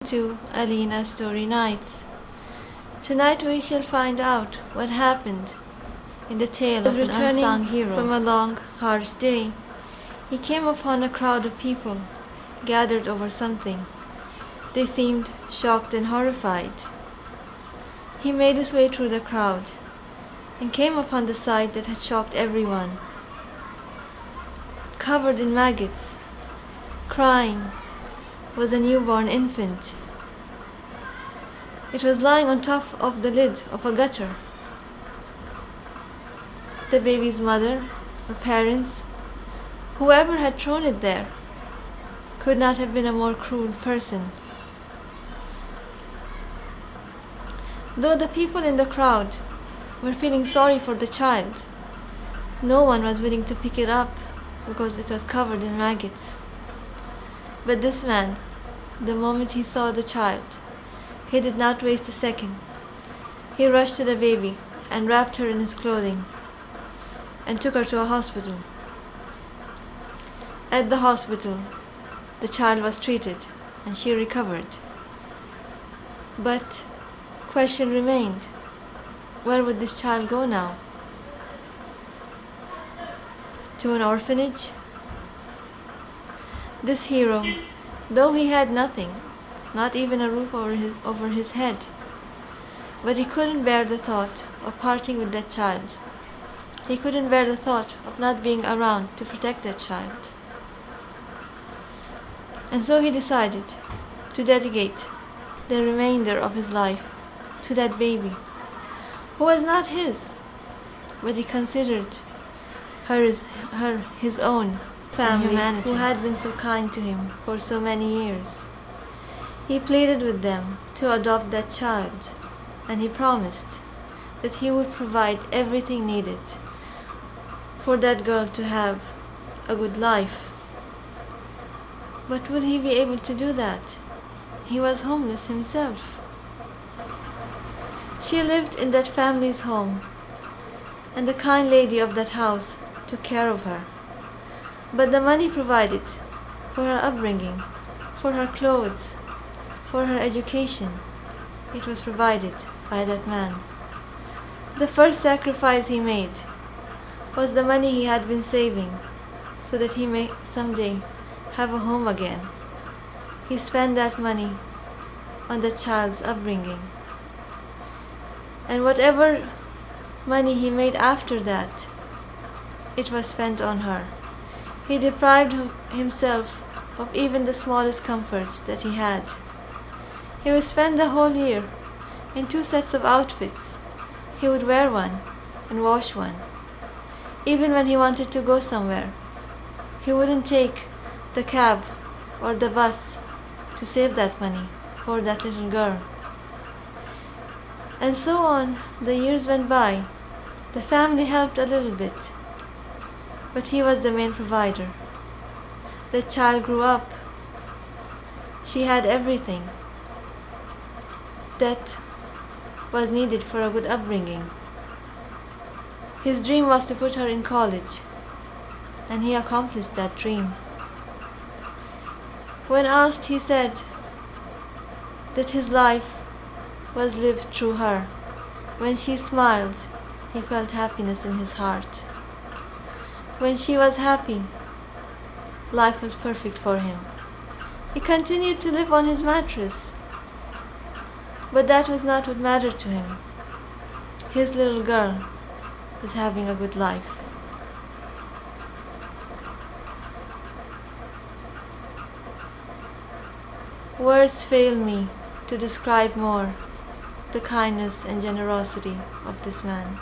To Aleena's Story Nights. Tonight we shall find out what happened in the tale of an unsung hero. From a long, harsh day, he came upon a crowd of people gathered over something. They seemed shocked and horrified. He made his way through the crowd and came upon the sight that had shocked everyone. Covered in maggots, crying, was a newborn infant. It was lying on top of the lid of a gutter. The baby's mother or parents, whoever had thrown it there, could not have been a more cruel person. Though the people in the crowd were feeling sorry for the child, no one was willing to pick it up because it was covered in maggots. But this man, the moment he saw the child, he did not waste a second. He rushed to the baby and wrapped her in his clothing and took her to a hospital. At the hospital, the child was treated and she recovered. But question remained, where would this child go now? To an orphanage? This hero, though he had nothing, not even a roof over his head, but he couldn't bear the thought of parting with that child. He couldn't bear the thought of not being around to protect that child. And so he decided to dedicate the remainder of his life to that baby, who was not his, but he considered her his own family, humanity, who had been so kind to him for so many years. He pleaded with them to adopt that child, and he promised that he would provide everything needed for that girl to have a good life. But would he be able to do that? He was homeless himself. She lived in that family's home, and the kind lady of that house took care of her. But the money provided for her upbringing, for her clothes, for her education, it was provided by that man. The first sacrifice he made was the money he had been saving so that he may someday have a home again. He spent that money on the child's upbringing. And whatever money he made after that, it was spent on her. He deprived himself of even the smallest comforts that he had. He would spend the whole year in 2 sets of outfits. He would wear one and wash one. Even when he wanted to go somewhere, he wouldn't take the cab or the bus to save that money for that little girl. And so on, the years went by. The family helped a little bit, but he was the main provider. The child grew up. She had everything that was needed for a good upbringing. His dream was to put her in college, and he accomplished that dream. When asked, he said that his life was lived through her. When she smiled, he felt happiness in his heart. When she was happy, life was perfect for him. He continued to live on his mattress, but that was not what mattered to him. His little girl was having a good life. Words fail me to describe more the kindness and generosity of this man.